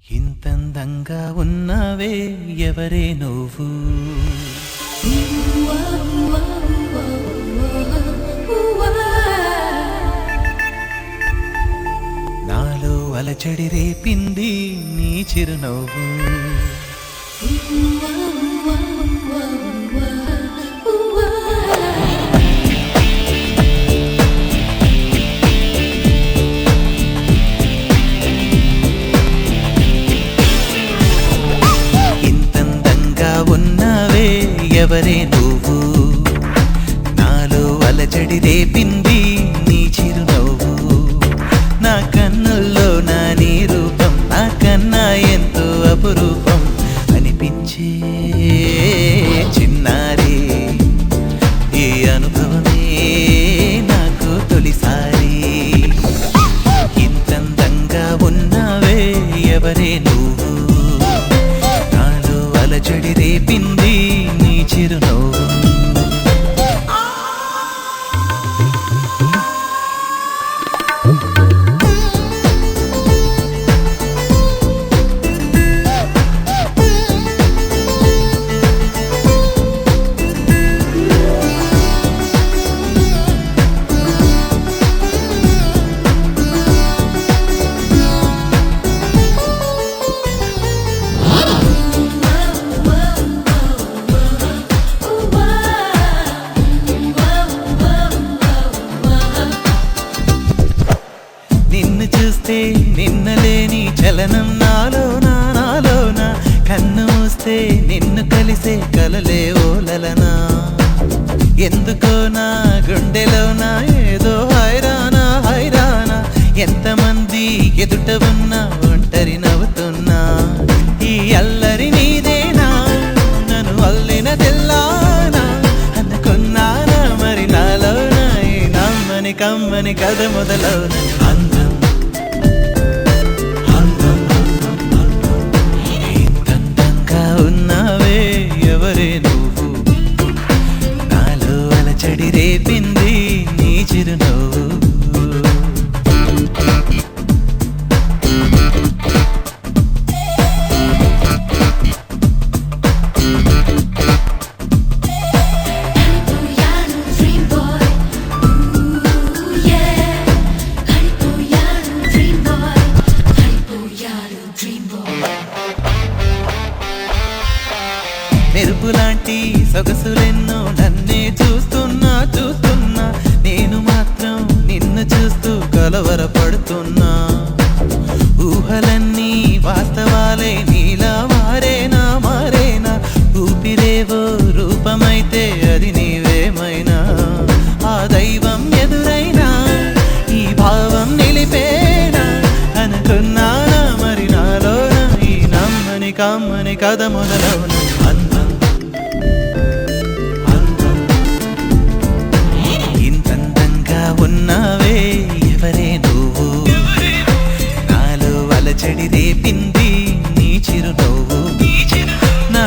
ఇంతందంగా ఉన్నావే ఎవరే నువ్వు నాలో అలచడి రేపింది నీ చిరునవ్వు ఎవరే నువ్వు నాలో అలజడి రేపింది నీ చిరునవ్వు నా కన్నుల్లో నా నీ రూపం నా కన్నా ఎంతో అపురూపం అనిపించే చిన్నారి ఈ అనుభవమే నాకు తొలిసారి ఇంతందంగా ఉన్నావే ఎవరే నువ్వు నాలో అలజడి రేపింది చిరునవ్వు చూస్తే నిన్నలేని చలనం నాలోన కన్ను మూస్తే నిన్ను కలిసే కలలే ఓలలనా ఎందుకో నా గుండెలోనా ఏదో హైరానా ఎంతమంది ఎదుట ఉన్నా ఒంటరి నవ్వుతున్నా ఈ అల్లరి నీదేనా నన్ను అల్లిన తెల్లానా అనుకున్నానా మరి నాలోన ఈ నమ్మని కమ్మని కథ మొదలవున అందం ఉన్నావే ఎవరే నువ్వు నాలో అలచడి రేపింది నీ చిరునవ్వు మెరుపులాంటి సొగసులెన్నో నన్నే చూస్తున్నా నేను మాత్రం నిన్ను చూస్తూ కలవరపడుతున్నా ఊహలన్నీ వాస్తవాలే నీలా మారేనా ఊపిరేవో రూపమైతే అది నీవేమైనా ఆ దైవం ఎదురైనా ఈ భావం నిలిపేనా అనుకున్నానా మరి నాలోన ఈ నమ్మని కమ్మని కథ మొదలవున ఉన్నావే ఎవరే నువ్వు నాలో అలచడి రేపింది నీ చిరునవ్వు నా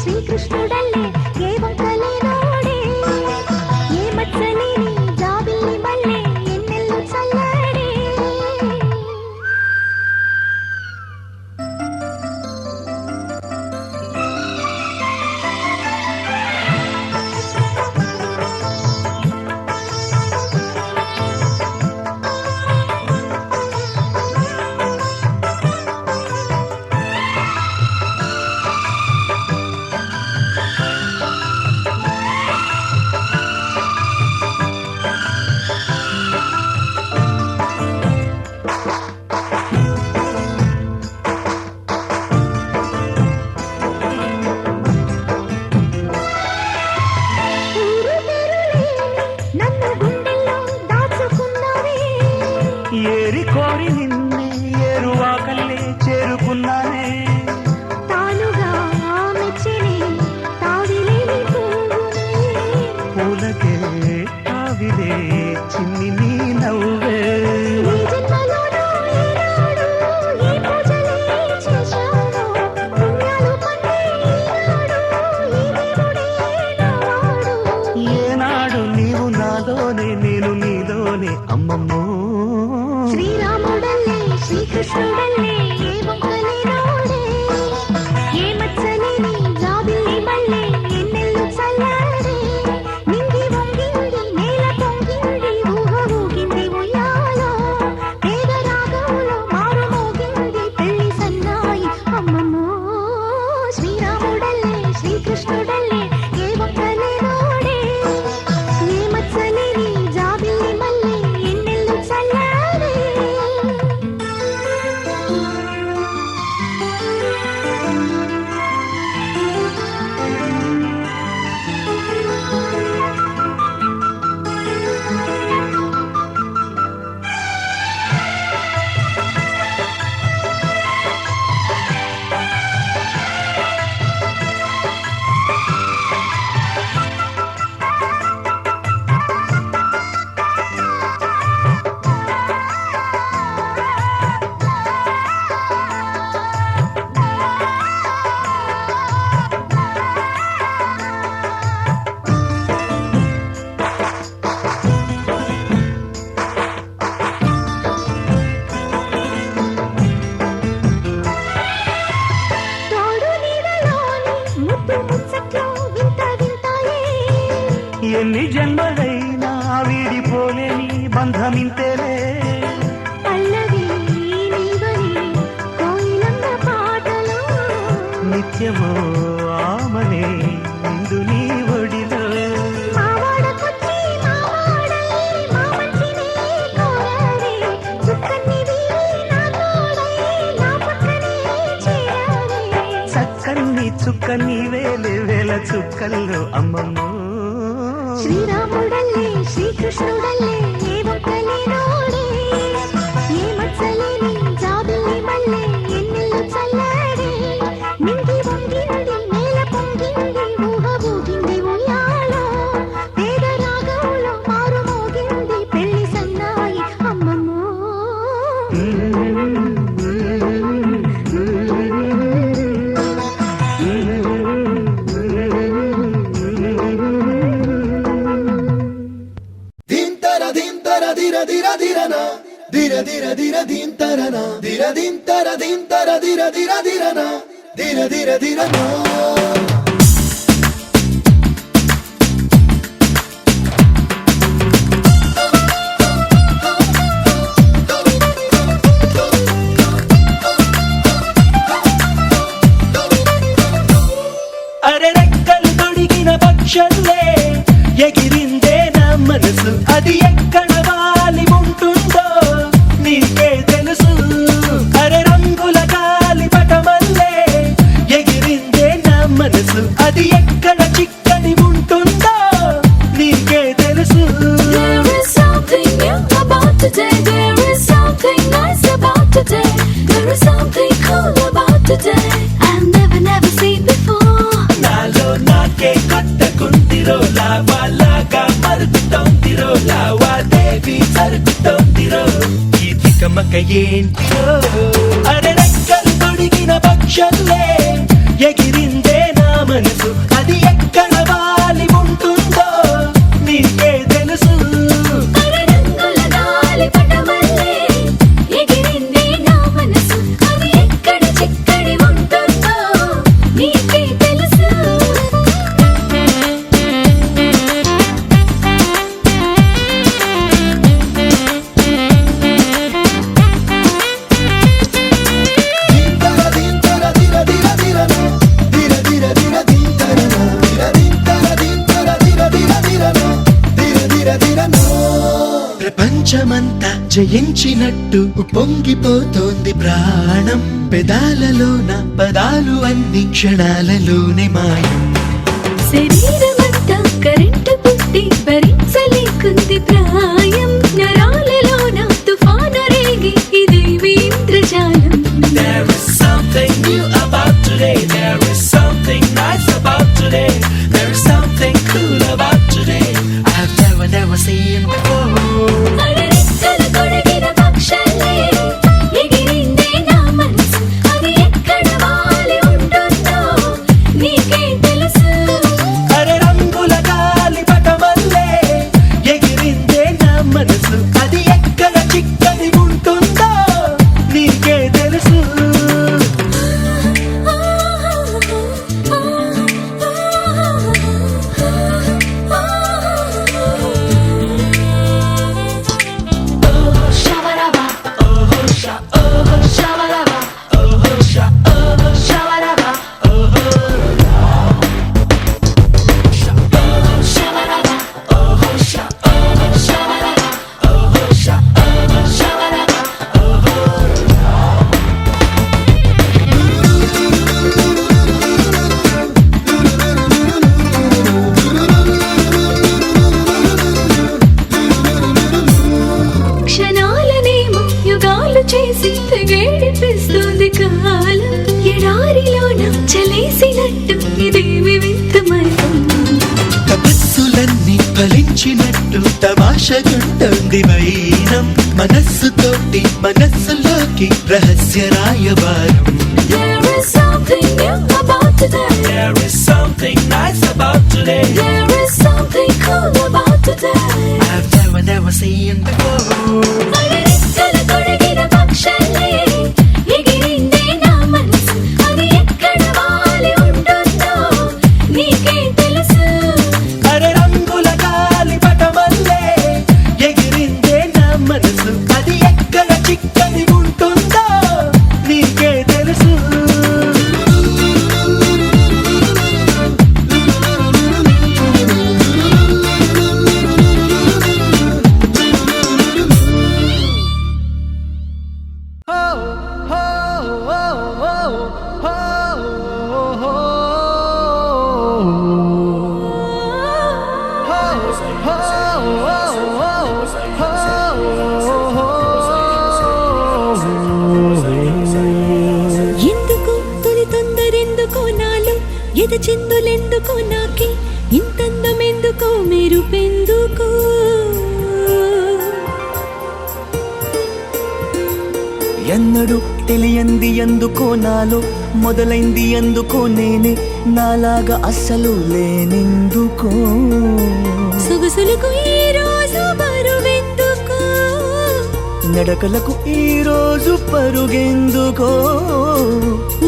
శ్రీకృష్ణ శ్రీకృష్ణుడల్లే ఏ వంకలే నోడే ఏ మచ్చలేని జాబిల్లి మల్లె ఎన్నెల్లు చల్లారే నింగి వంగింది నేల పొంగింది ఊహ ఊగింది ఉయ్యాలో పేద రాగంలో మారుమోగింది పెళ్లి సన్నాయి అమ్మమ్మో శ్రీరాముడల్లే శ్రీకృష్ణుడల్లే ఏ వంకలే నోడే ఏ మచ్చలేని జాబిల్లి మల్లె ఎన్నెల్లు చల్లారే తోడు నీడలోని ముద్దు ముచ్చట్లో వింత వింతాయే ఎన్ని జన్మలైనా వీడిపోలేని బంధమింతేలే పల్లవి నీవని కోయిలమ్మ పాటలో నిత్యమో ఆమనే నిండు నీ ఒడిలో మావాడకొచ్చి మావాడై మా మంచినే కోరారే చుక్కనివి నా తోడై నా పక్కనే చేరారే చక్కని చుక్క నీవేలే వేల చుక్కల్లో అమ్మమ్మో శ్రీరాముడల్లే శ్రీకృష్ణుడల్లే ఏ వంకలే నోడే ఏ మచ్చలేని జాబిల్లి మల్లె ఎన్నెల్లు చల్లారే నింగి వంగింది నేల పొంగింది ఊహ ఊగింది ఉయ్యాలో పేద రాగంలో మారుమోగింది పెళ్లి సన్నాయి అమ్మమ్మో దింతర దింతర దిర దిర దిరన దిర దిర దిర దింతరన దిర దింతర దింతర దిర దిర దిరన దిర దిర దిరన అరె రెక్కలు తొడిగిన పక్షుల్లే ఎగిరిందే నా మనసు అది ఎక్కడ వాలి ఉంటుందో నీకే తెలుసు అరె రంగుల గాలి పటమల్లే ఎగిరిందే నా మనసు అది ఎక్కడ చిక్కని ఉంటుందో నీకే తెలుసు There is something new about today. There is something nice about today. There is something cool about today. I've never seen before. నాలో నాకే కొట్టకుందిరో లావాలాగా మరుగుతోందిరో లావాదేవి జరుగుతోందిరో ఈ తికమక ఏంటిరో అరె రెక్కలు తొడిగిన పక్షుల్లే ఎగిరిందే నా మనసు అది ఎక్కడ వాలి ఉంటుందో నీకే తెలుసు అరే రంగుల గాలి పటమల్లే ఎగిరింది నా మనసు అది ఎక్కడ చిక్కడి ఉంటుందో నీకే తెలుసు దింతర దింతర దిర దిర దిరన దిర దిర దిర దింతరన దిర దింతర దింతర దిర దిర దిరన దిర దిర దిరన ప్రపంచమంతా జయించినట్టు పొంగిపోతోంది ప్రాణం పెదాలలోన పదాలు అన్ని క్షణాలలోనే మాయం శరీరమంతా కరెంటు పుట్టి భరించలేకుంది ప్రాయం నరాలలోన తుఫాను రేగి ఇది ఇంద్రజాలం There is something new about today. There is something nice about today. There is something cool about today. I've never seen before. అరే రెక్కలు తొడిగిన పక్షుల్లే ఎగిరిందే నా మనసు అది ఎక్కడ వాలి ఉంటుందో నీకే తెలుసు అరె రంగుల గాలి పటమల్లే ఎగిరిందే నా మనసు ఏడిపిస్తుంది కాలం ఎడారిలోన చలేసినట్టు ఇదేమి వింత మైకం తపస్సులన్నీ ఫలించినట్టు తమాషగుంటుంది వైనం మనస్సుతోటి మనస్సులోకి రహస్య రాయబారం There is something new about today There is something nice about today There is something cool about today I've never seen before అడరెక్కల తొడిగిన పక్షాలే ఎగిరిందే నా మనసు అది ఎక్కడ వాలి ఉంటుందో నీకే తెలుసు అరే రంగుల గాలి పటమల్లే ఎగిరిందే నా మనసు అది ఎక్కడ చిక్కని ఉంటుందో నీకే తెలుసు ఎందుకు తొలి తొందరెందుకో నాలో ఎద చిందులెందుకో నాకే ఇంతందమెందుకో మెరుపెందుకో ఎన్నడు తెలియంది ఎందుకో నాలో మొదలైంది ఎందుకో నేనే నాలాగా అస్సలు లేనెందుకో సొగసులకు ఈ రోజు బరువెందుకో నడకలకు ఈ రోజు పరుగెందుకో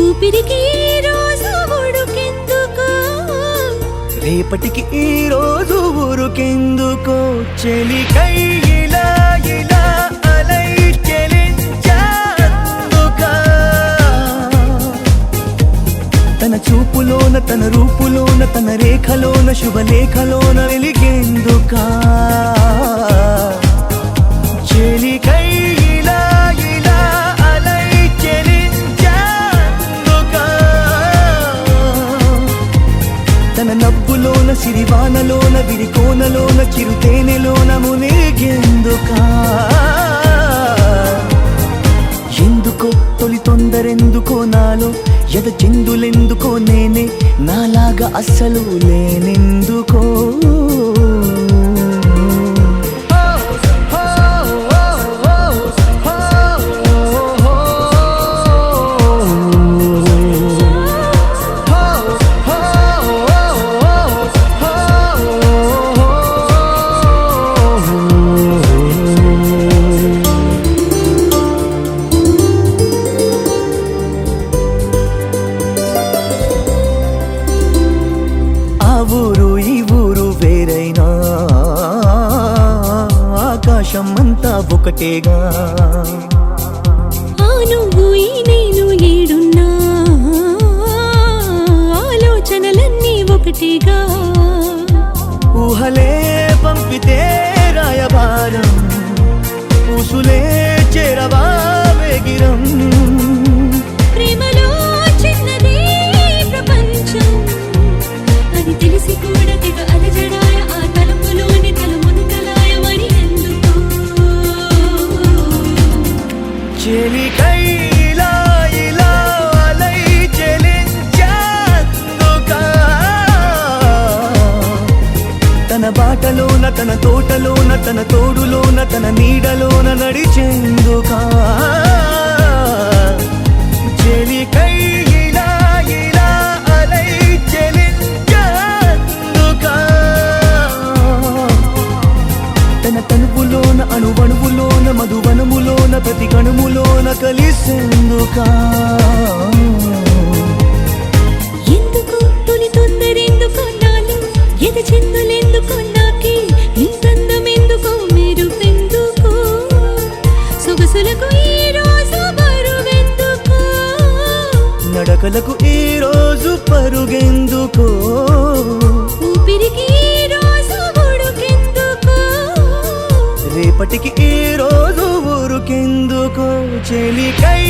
ఊపిరికి ఈ రోజు ఉడుకెందుకో రేపటికి ఈ రోజు ఊరుకెందుకో చెలికై ఇలా ఇలా అలై చెలించాందుకా తన చూపులోన తన రూపులోన తన రేఖలోన శుభలేఖలోన వెలిగేందుకా చెలికై ఇలా ఇలా అలై చెలించాందుకా తన నవ్వులోన సిరివానలోన విరికోనలోన చిరుతేనెలోన మునిగేందుకా ఎందుకో తొలి తొందరెందుకో నాలో ఎద చిందులెందుకో నేనే నాలాగా అస్సలు లేనెందుకో ఆ ఊరు ఈ ఊరు వేరైనా ఆకాశం అంతా ఒకటేగా ఆ నువ్వు ఈ నేను ఏడున్నా ఆలోచనలన్నీ ఒకటిగా ఊహలే పంపితే రాయబారం ఊసులే చేరవా వేగిరం ప్రేమలో చిన్నది ప్రపంచం అది తెలిసి కూడా తెగ అలజడాయ ఆ తలుపులోని తలుమును కలాయ మరి ఎందుకో చెలికై ఇలా ఇలా అలై చెలించాందుకా తన బాటలోన తన తోటలోన తన తోడులోన తన నీడలోన నడిచేందుకా చెలికై ఇలా ఇలా అలై చెలించాందుకా తన తనువులోన అణువణువులోన మధువనములోన ప్రతి కణుములోన కలిసేందుకా ఎందుకు తొలి తొందరెందుకో నాలో ఎద చిందులెందుకో నాకే ఇంతందమెందుకో మెరుపెందుకో సొగసులకు ఈ రోజు బరువెందుకో నడకలకు ఈ రోజు పరుగెందుకో ఊపిరికి ఈ రోజు ఉడుకెందుకో రేపటికి ఈ రోజు ఊరుకెందుకో చెలికై